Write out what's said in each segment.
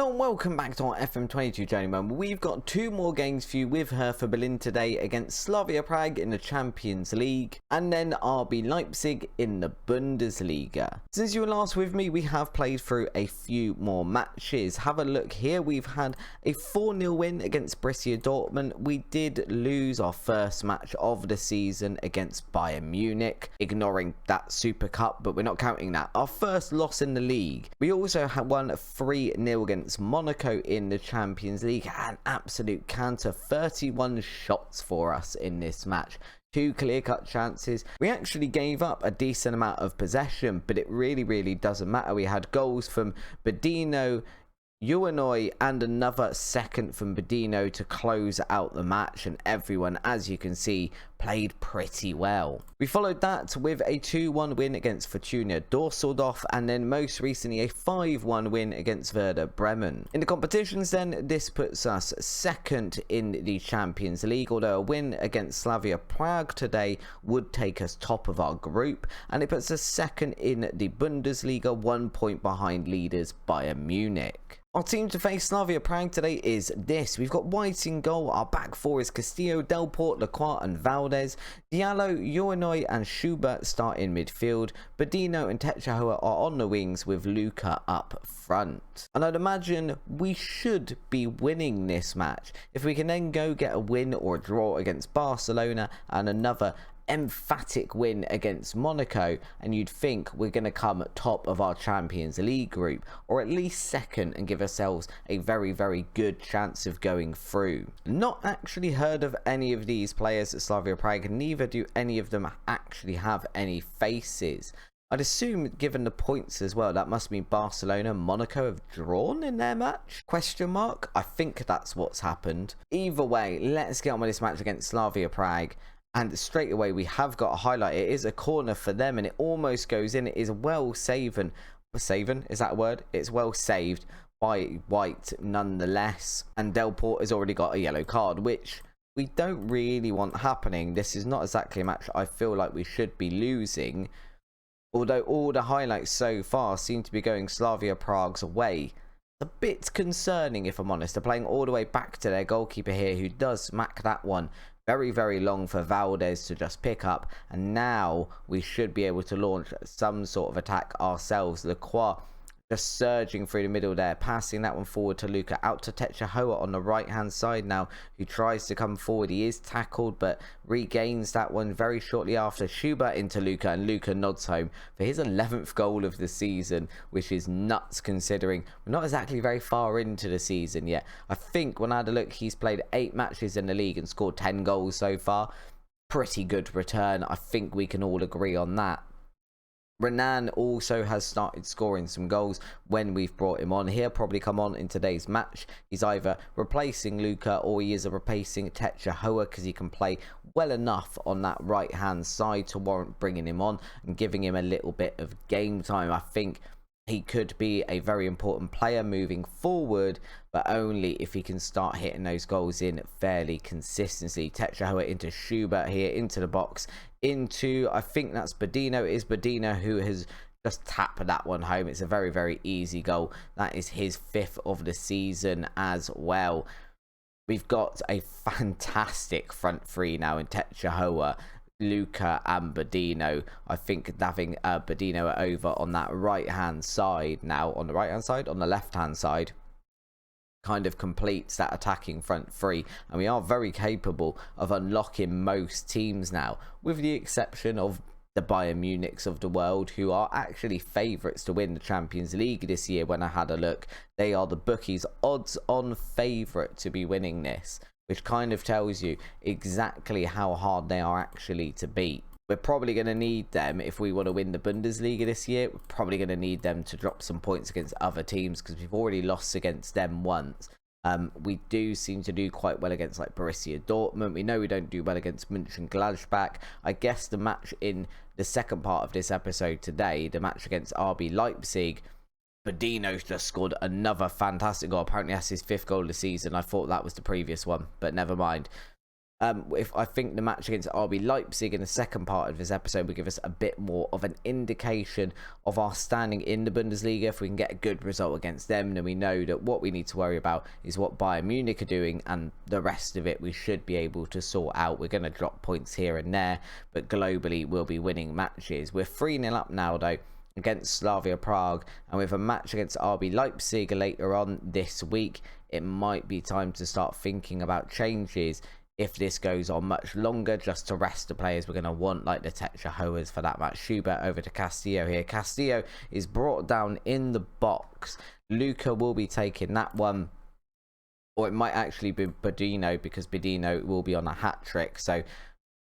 Hello and welcome back to our FM22 Journeyman. We've got two more games for you with Hertha Berlin today against Slavia Prague in the Champions League and then RB Leipzig in the Bundesliga. Since you were last with me, we have played through a few more matches. Have a look here. We've had a 4-0 win against Borussia Dortmund. We did lose our first match of the season against Bayern Munich, ignoring that Super Cup, but we're not counting that. Our first loss in the league. We also had won 3-0 against Monaco in the Champions League. An absolute canter, 31 shots for us in this match, 2 clear-cut chances. We actually gave up a decent amount of possession, but it really doesn't matter. We had goals from Bodino, Uenoy and another second from Bodino to close out the match, and everyone, as you can see, played pretty well. We followed that with a 2-1 win against Fortuna Düsseldorf and then most recently a 5-1 win against Hertha Berlin. In the competitions then, this puts us second in the Champions League, although a win against Slavia Prague today would take us top of our group, and it puts us second in the Bundesliga, 1 point behind leaders Bayern Munich. Our team to face Slavia Prague today is this. We've got White in goal. Our back four is Castillo, Delport, Lacroix and Valdez. Diallo, Uenoy and Schubert start in midfield. Bodino and Techahoa are on the wings with Luca up front. And I'd imagine we should be winning this match. If we can then go get a win or a draw against Barcelona and another emphatic win against Monaco, and you'd think we're going to come top of our Champions League group, or at least second, and give ourselves a very good chance of going through. Not actually heard of any of these players at Slavia Prague, neither do any of them actually have any faces. I'd assume, given the points as well, that must mean Barcelona and Monaco have drawn in their match? Question mark? I think that's what's happened. Either way, let's get on with this match against Slavia Prague. And straight away we have got a highlight. It is a corner for them and it almost goes in. It is well saved. Saving? Is that a word? It's well saved by White nonetheless. And Delport has already got a yellow card, which we don't really want happening. This is not exactly a match I feel like we should be losing. Although all the highlights so far seem to be going Slavia Prague's way. A bit concerning, if I'm honest. They're playing all the way back to their goalkeeper here, who does smack that one very long for Valdez to just pick up, and now we should be able to launch some sort of attack ourselves. Lacroix just surging through the middle there, passing that one forward to Luca, out to Techahoa on the right hand side now, who tries to come forward. He is tackled but regains that one very shortly after. Schubert into Luca, and Luca nods home for his 11th goal of the season, which is nuts considering we're not exactly very far into the season yet. I think when I had a look, he's played 8 matches in the league and scored 10 goals so far. Pretty good return. I think we can all agree on that. Renan also has started scoring some goals when we've brought him on. He'll probably come on in today's match. He's either replacing Luca or he is replacing Techahoa, because he can play well enough on that right hand side to warrant bringing him on and giving him a little bit of game time. I think he could be a very important player moving forward, but only if he can start hitting those goals in fairly consistently. Techahoa into Schubert here, into the box, into, I think that's Bodino. It is Bodino who has just tapped that one home. It's a very easy goal. That is his 5th of the season as well. We've got a fantastic front three now in Techahoa, Luca and Bodino. I think having Bodino over on that right hand side now, on the right hand side, on the left hand side, kind of completes that attacking front three, and we are very capable of unlocking most teams now, with the exception of the Bayern Munichs of the world, who are actually favourites to win the Champions League this year. When I had a look, they are the bookies odds on favourite to be winning this, which kind of tells you exactly how hard they are actually to beat. We're probably going to need them if we want to win the Bundesliga this year. We're probably going to need them to drop some points against other teams, because we've already lost against them once. We do seem to do quite well against like Borussia Dortmund. We know we don't do well against Mönchengladbach. I guess the match in the second part of this episode today, the match against RB Leipzig, Bodino's just scored another fantastic goal. Apparently that's his 5th goal of the season. I thought that was the previous one, but never mind. If I think the match against RB Leipzig in the second part of this episode will give us a bit more of an indication of our standing in the Bundesliga. If we can get a good result against them, then we know that what we need to worry about is what Bayern Munich are doing, and the rest of it we should be able to sort out. We're going to drop points here and there, but globally we'll be winning matches. We're 3-0 up now though against Slavia Prague, and with a match against RB Leipzig later on this week, it might be time to start thinking about changes if this goes on much longer, just to rest the players we're going to want, like the Tetra Hoers for that match. Schubert over to Castillo here. Castillo is brought down in the box. Luca will be taking that one, or it might actually be Bodino, because Bodino will be on a hat-trick. So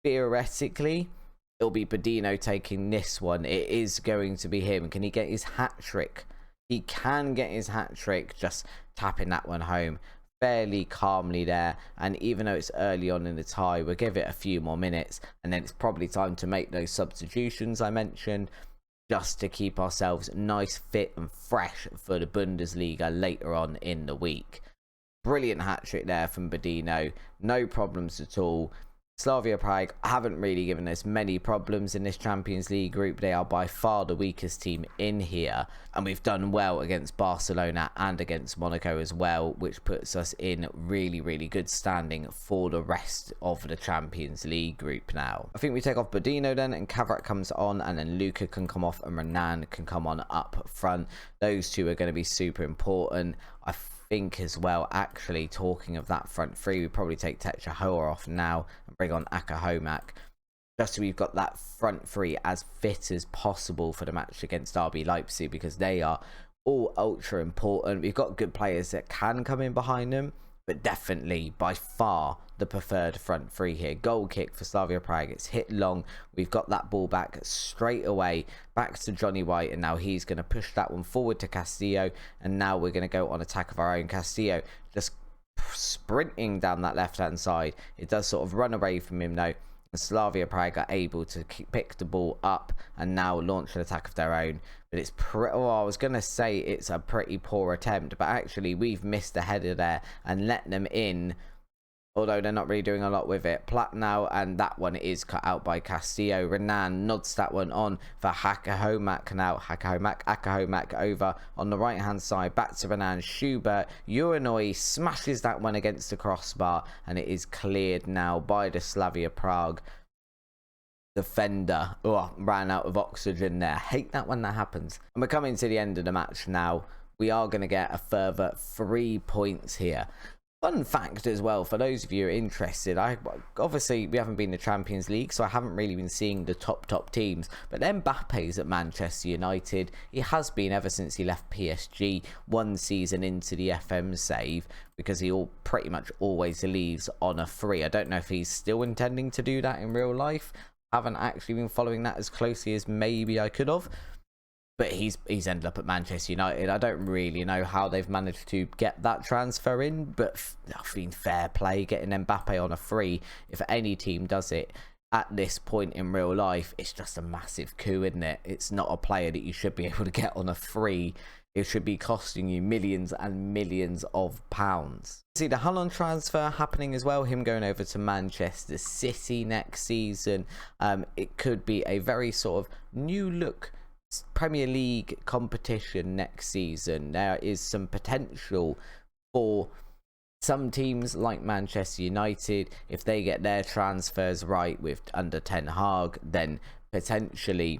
theoretically it'll be Bodino taking this one. It is going to be him. Can he get his hat-trick? He can get his hat-trick, just tapping that one home fairly calmly there. And even though it's early on in the tie, we'll give it a few more minutes, and then it's probably time to make those substitutions I mentioned, just to keep ourselves nice, fit and fresh for the Bundesliga later on in the week. Brilliant hat-trick there from Bodino, no problems at all. Slavia Prague haven't really given us many problems in this Champions League group. They are by far the weakest team in here, and we've done well against Barcelona and against Monaco as well, which puts us in really, really good standing for the rest of the Champions League group now. I think we take off Bodino then, and Kavrak comes on, and then Luca can come off and Renan can come on up front. Those two are going to be super important. I think as well, actually, talking of that front three, we probably take Tetra Hoa off now and bring on Akahomak, just so we've got that front three as fit as possible for the match against RB Leipzig, because they are all ultra important. We've got good players that can come in behind them, but definitely by far the preferred front three here. Goal kick for Slavia Prague. It's hit long. We've got that ball back straight away, back to Johnny White, and now he's going to push that one forward to Castillo, and now we're going to go on attack of our own. Castillo just sprinting down that left hand side. It does sort of run away from him though. Slavia Prague are able to pick the ball up and now launch an attack of their own. But it's I was going to say it's a pretty poor attempt, but actually we've missed the header there and let them in, although they're not really doing a lot with it. Platt now, and that one is cut out by Castillo. Renan nods that one on for Akahomak now. Akahomak over on the right hand side, back to Renan. Schubert, Uranoi smashes that one against the crossbar, and it is cleared now by the Slavia Prague defender. Oh, ran out of oxygen there. Hate that when that happens. And we're coming to the end of the match now. We are going to get a further 3 points here. Fun fact as well, for those of you who are interested, obviously we haven't been in the Champions League, so I haven't really been seeing the top teams, but then Mbappe's at Manchester United. He has been ever since he left PSG, 1 season into the FM save, because he pretty much always leaves on a free. I don't know if he's still intending to do that in real life. I haven't actually been following that as closely as maybe I could have. But he's ended up at Manchester United. I don't really know how they've managed to get that transfer in, but I've been fair play getting Mbappe on a free. If any team does it at this point in real life, it's just a massive coup, isn't it? It's not a player that you should be able to get on a free. It should be costing you millions and millions of pounds. See the Haaland transfer happening as well, him going over to Manchester City next season. It could be a very sort of new look Premier League competition next season. There is some potential for some teams like Manchester United. If they get their transfers right with under Ten Hag, then potentially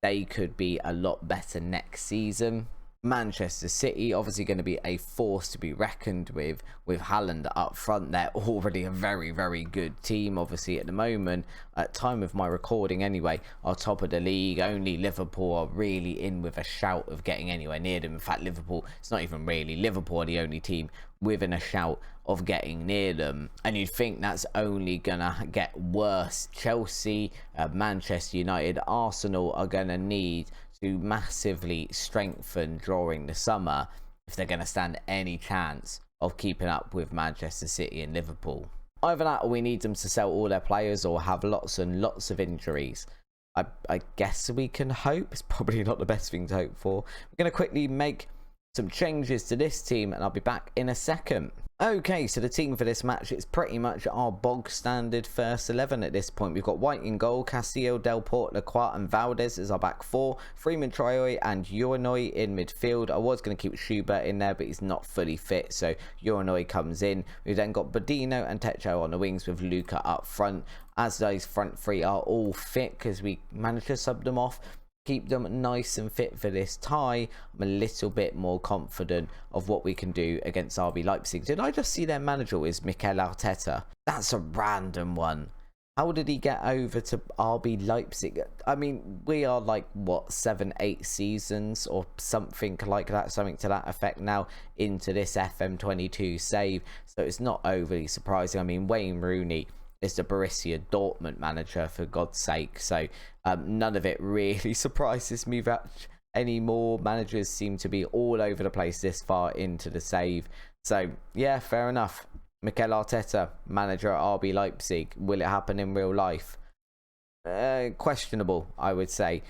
they could be a lot better next season. Manchester City obviously going to be a force to be reckoned with Haaland up front. They're already a very, very good team. Obviously at the moment, at time of my recording anyway, are top of the league. Only Liverpool are really in with a shout of getting anywhere near them. In fact, Liverpool, it's not even really, Liverpool are the only team within a shout of getting near them, and you'd think that's only gonna get worse. Chelsea, Manchester United, Arsenal are gonna need to massively strengthen during the summer if they're going to stand any chance of keeping up with Manchester City and Liverpool. Either that, or we need them to sell all their players or have lots and lots of injuries. I guess we can hope. It's probably not the best thing to hope for. We're going to quickly make some changes to this team, and I'll be back in a second. Okay, so the team for this match, it's pretty much our bog standard first 11 at this point. We've got White in goal, Castillo, Delport, Lacroix and Valdez as our back four, Freeman, Traore and Urunoy in midfield. I was going to keep Schubert in there, but he's not fully fit, so Urunoy comes in. We've then got Bodino and Techo on the wings with Luca up front. As those front three are all fit, because we managed to sub them off, keep them nice and fit for this tie, I'm a little bit more confident of what we can do against RB Leipzig. Did I just see their manager is Mikel Arteta? That's a random one. How did he get over to RB Leipzig? I mean, we are like, what, 7-8 seasons or something like that, something to that effect now into this FM22 save, so it's not overly surprising. I mean, Wayne Rooney is the Borussia Dortmund manager, for God's sake, so none of it really surprises me that anymore. Managers seem to be all over the place this far into the save, so yeah, fair enough. Mikel Arteta, manager at RB Leipzig. Will it happen in real life? Questionable, I would say.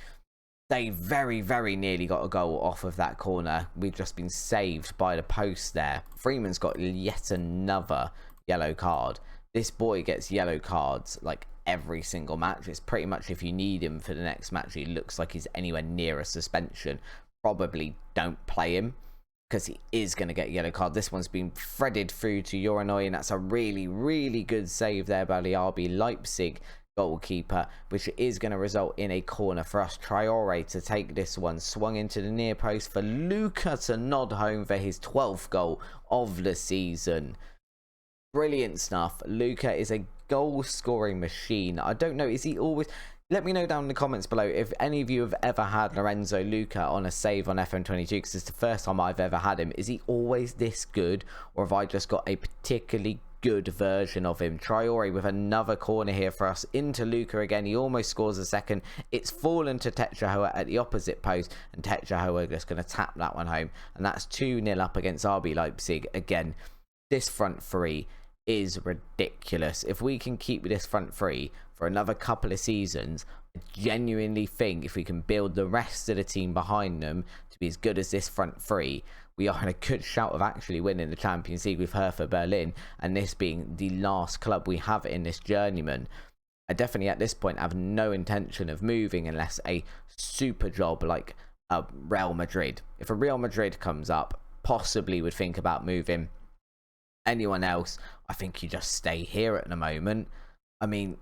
They very, very nearly got a goal off of that corner. We've just been saved by the post there. Freeman's got yet another yellow card. This boy gets yellow cards like every single match. It's pretty much, if you need him for the next match, he looks like he's anywhere near a suspension, probably don't play him, because he is going to get a yellow card. This one's been threaded through to Urunoy, and that's a really, really good save there by the RB Leipzig goalkeeper, which is going to result in a corner for us. Traore to take this one, swung into the near post for Luca to nod home for his 12th goal of the season. Brilliant stuff. Luca is a goal scoring machine. I don't know, is he always... Let me know down in the comments below if any of you have ever had Lorenzo Luca on a save on FM22, because it's the first time I've ever had him. Is he always this good, or have I just got a particularly good version of him? Traore with another corner here for us into Luca again. He almost scores a second. It's fallen to Tetrahoa at the opposite post, and Tetrahoa just going to tap that one home, and that's 2-0 up against RB Leipzig. Again, this front three is ridiculous. If we can keep this front three for another couple of seasons, I genuinely think if we can build the rest of the team behind them to be as good as this front three, we are in a good shout of actually winning the Champions League with Hertha Berlin, and this being the last club we have in this journeyman. I definitely at this point have no intention of moving unless a super job like a Real Madrid. If a Real Madrid comes up, possibly would think about moving. Anyone else, I think you just stay here at the moment. I mean,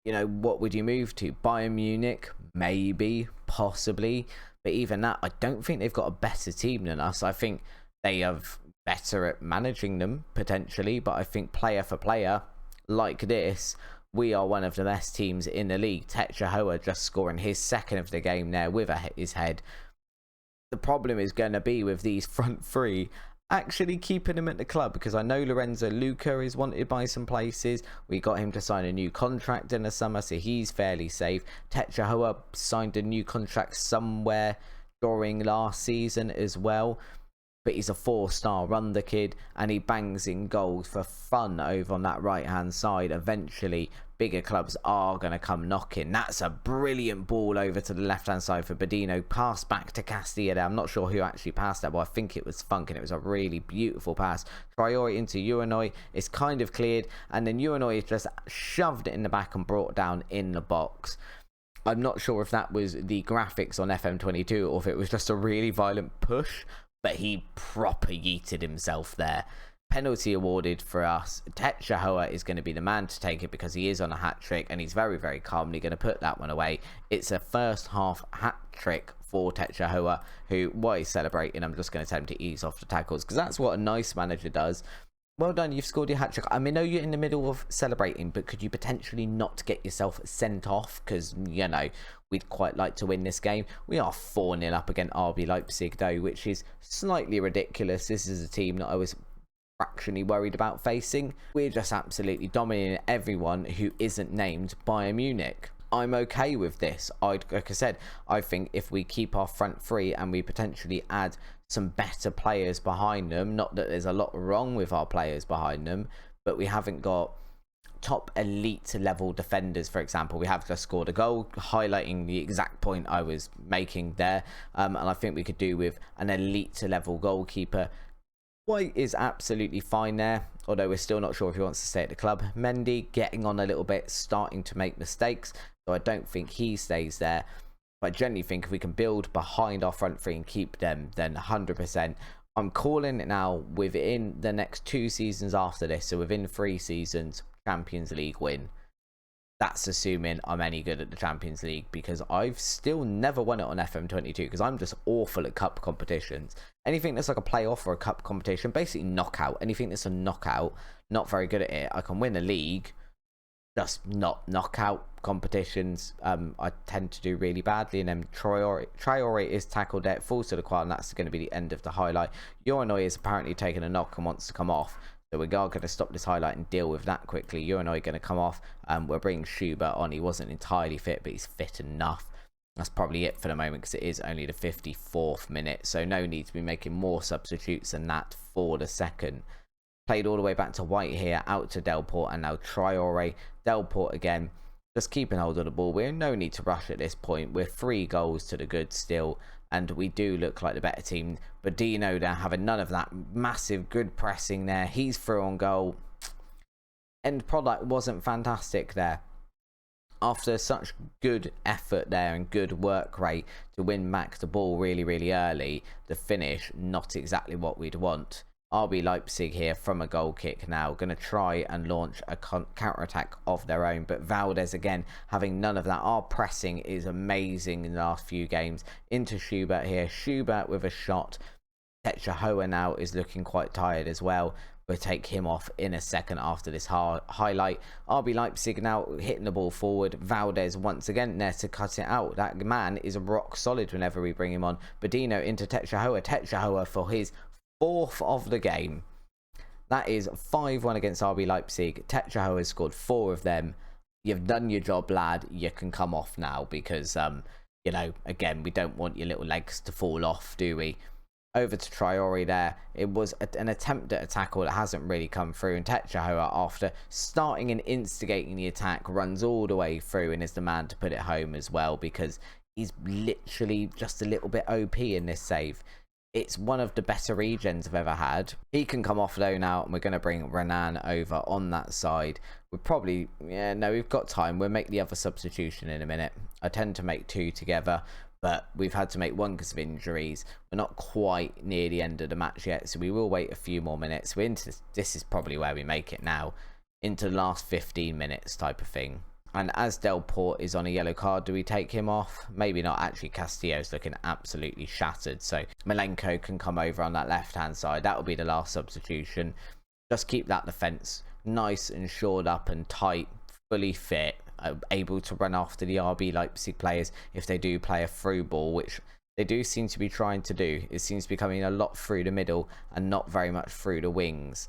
you know, what would you move to? Bayern Munich? Maybe, possibly. But even that, I don't think they've got a better team than us. I think they are better at managing them, potentially. But I think player for player, like this, we are one of the best teams in the league. Tetrahoa just scoring his second of the game there with his head. The problem is going to be with these front three actually keeping him at the club, because I know Lorenzo Luca is wanted by some places. We got him to sign a new contract in the summer, so he's fairly safe. Tetrahoa signed a new contract somewhere during last season as well, but he's a 4-star run the kid, and he bangs in goals for fun over on that right hand side. Eventually bigger clubs are going to come knocking. That's a brilliant ball over to the left hand side for Bodino, pass back to Castillo there. I'm not sure who actually passed that, but I think it was Funk, and it was a really beautiful pass. Traore into Urunoy, it's kind of cleared, and then Urunoy has just shoved it in the back and brought down in the box. I'm not sure if that was the graphics on FM22 or if it was just a really violent push, but he proper yeeted himself there. Penalty awarded for us. Tetrahoa is going to be the man to take it because he is on a hat-trick, and he's very, very calmly going to put that one away. It's a first half hat-trick for Tetrahoa, who, while he's celebrating, I'm just going to tell him to ease off the tackles, because that's what a nice manager does. Well done, you've scored your hat-trick. I mean, I know you're in the middle of celebrating, but could you potentially not get yourself sent off? Because, you know, we'd quite like to win this game. We are 4-0 up against RB Leipzig, though, which is slightly ridiculous. This is a team that I was fractionally worried about facing. We're just absolutely dominating everyone who isn't named Bayern Munich. I'm okay with this. Like I said, I think if we keep our front three and we potentially add some better players behind them, not that there's a lot wrong with our players behind them, but we haven't got top elite level defenders. For example, we have just scored a goal, highlighting the exact point I was making there, and I think we could do with an elite level goalkeeper. White is absolutely fine there. although we're still not sure if he wants to stay at the club. Mendy getting on a little bit, starting to make mistakes, so I don't think he stays there. But I generally think if we can build behind our front three and keep them, then 100%. I'm calling it now within the next 2 seasons after this, so within 3 seasons, Champions League win. That's assuming I'm any good at the Champions League, because I've still never won it on FM22 because I'm just awful at cup competitions. Anything that's like a playoff or a cup competition, basically knockout. Anything that's a knockout, not very good at it. I can win a league, just not knockout competitions. I tend to do really badly. And then Traore is tackled there, falls to the quad, and that's going to be the end of the highlight. Urunoy is apparently taking a knock and wants to come off. So we are going to stop this highlight and deal with that quickly. Urunoy going to come off. We're bringing Schubert on. He wasn't entirely fit, but he's fit enough. That's probably it for the moment because it is only the 54th minute. So no need to be making more substitutes than that for the second. Played all the way back to White here, out to Delport, and now Traore. Delport again, just keeping hold of the ball. We're no need to rush at this point. We're 3 goals to the good still, and we do look like the better team. But Dino there having none of that massive good pressing there. He's through on goal. End product wasn't fantastic there. After such good effort there and good work rate to win back the ball really, really early, the finish not exactly what we'd want. RB Leipzig here from a goal kick now, going to try and launch a counter-attack of their own, but Valdez again having none of that. Our pressing is amazing in the last few games. Into Schubert here, Schubert with a shot. Techahoa now is looking quite tired as well. We'll take him off in a second after this highlight. RB Leipzig now hitting the ball forward. Valdez once again there to cut it out. That man is rock solid whenever we bring him on. Bodino into Techahoa. Techahoa for his 4th of the game. That is 5-1 against RB Leipzig. Techahoa has scored 4 of them. You've done your job, lad. You can come off now because, you know, again, we don't want your little legs to fall off, do we? Over to Traore there. It was an attempt at a tackle that hasn't really come through. And Techahoa, after starting and instigating the attack, runs all the way through and is the man to put it home as well, because he's literally just a little bit OP in this save. It's one of the better regens I've ever had. He can come off though now, and we're going to bring Renan over on that side. We're probably, yeah, no, we've got time. We'll make the other substitution in a minute. I tend to make 2 together, but we've had to make 1 because of injuries. We're not quite near the end of the match yet, so we will wait a few more minutes. We're into this is probably where we make it now, into the last 15 minutes type of thing. And as Delport is on a yellow card, do we take him off? Maybe not. Actually, Castillo's looking absolutely shattered. So Malenko can come over on that left-hand side. That will be the last substitution. Just keep that defence nice and shored up and tight, fully fit, able to run after the RB Leipzig players if they do play a through ball, which they do seem to be trying to do. It seems to be coming a lot through the middle and not very much through the wings,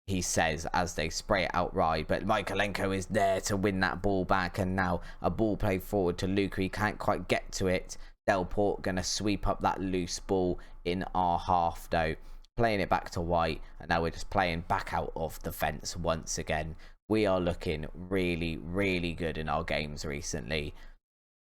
he says, as they spray it outright. But Michaelenko is there to win that ball back, and now a ball played forward to Luca. He can't quite get to it. Delport going to sweep up that loose ball in our half though, playing it back to White, and now we're just playing back out of the fence once again. We are looking really, really good in our games recently.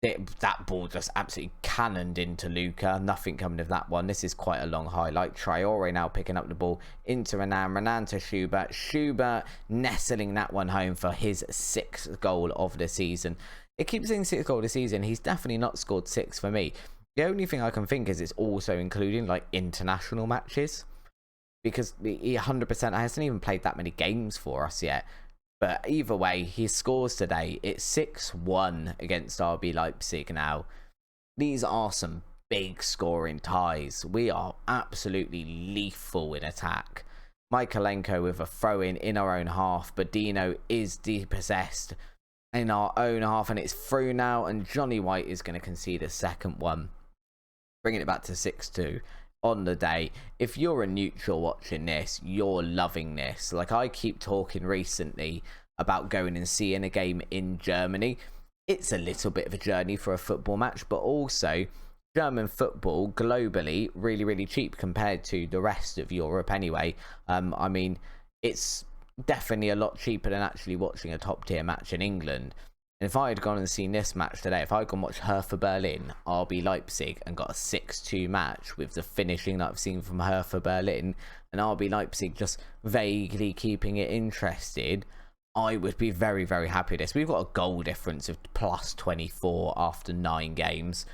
That ball just absolutely cannoned into Luca. Nothing coming of that one. This is quite a long highlight. Traore now picking up the ball into Renan. Renan to Schubert. Schubert nestling that one home for his 6th goal of the season. It keeps saying 6th goal of the season. He's definitely not scored 6 for me. The only thing I can think is it's also including like international matches, because he 100% hasn't even played that many games for us yet. But either way, he scores today. It's 6-1 against RB Leipzig now. These are some big scoring ties. We are absolutely lethal in attack. Michaelenko with a throw-in in our own half. Bodino is depossessed in our own half, and it's through now. And Johnny White is going to concede a second one, bringing it back to 6-2. On the day. If you're a neutral watching this, you're loving this. Like, I keep talking recently about going and seeing a game in Germany. It's a little bit of a journey for a football match, but also German football globally really, really cheap compared to the rest of Europe anyway. I mean, it's definitely a lot cheaper than actually watching a top tier match in England. And if I had gone and seen this match today, if I had gone and watched Hertha Berlin, RB Leipzig, and got a 6-2 match with the finishing that I've seen from Hertha Berlin, and RB Leipzig just vaguely keeping it interested, I would be very, very happy with this. We've got a goal difference of plus 24 after 9 games.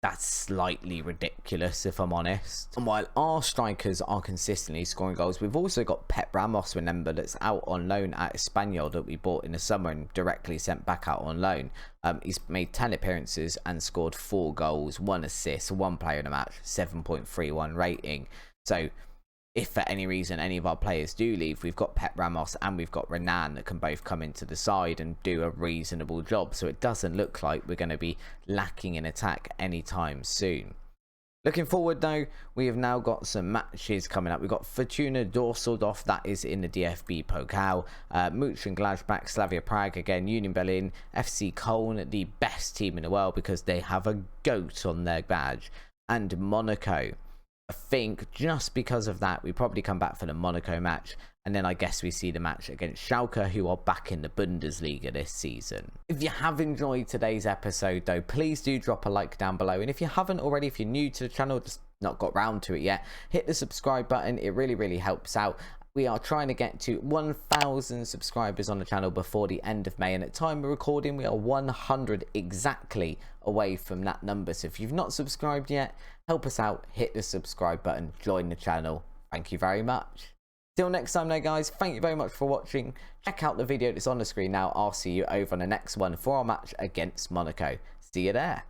That's slightly ridiculous, if I'm honest. And while our strikers are consistently scoring goals, we've also got Pep Ramos, remember, that's out on loan at Espanyol that we bought in the summer and directly sent back out on loan. He's made 10 appearances and scored 4 goals, 1 assist, 1 player in a match, 7.31 rating. So if for any reason any of our players do leave, we've got Pep Ramos and we've got Renan that can both come into the side and do a reasonable job. So it doesn't look like we're going to be lacking in attack anytime soon. Looking forward though, we have now got some matches coming up. We've got Fortuna Düsseldorf, that is in the DFB Pokal, Mönchengladbach, Slavia Prague, again Union Berlin, FC Köln, the best team in the world because they have a goat on their badge, and Monaco. I think just because of that, we probably come back for the Monaco match, and then I guess we see the match against Schalke, who are back in the Bundesliga this season. If you have enjoyed today's episode though, please do drop a like down below, and if you haven't already, if you're new to the channel, just not got round to it yet, hit the subscribe button. It really helps out. We are trying to get to 1,000 subscribers on the channel before the end of May, and at time of recording we are 100 exactly away from that number. So if you've not subscribed yet, help us out, hit the subscribe button, join the channel. Thank you very much. Till next time though guys, thank you very much for watching. Check out the video that's on the screen now. I'll see you over on the next one for our match against Monaco. See you there.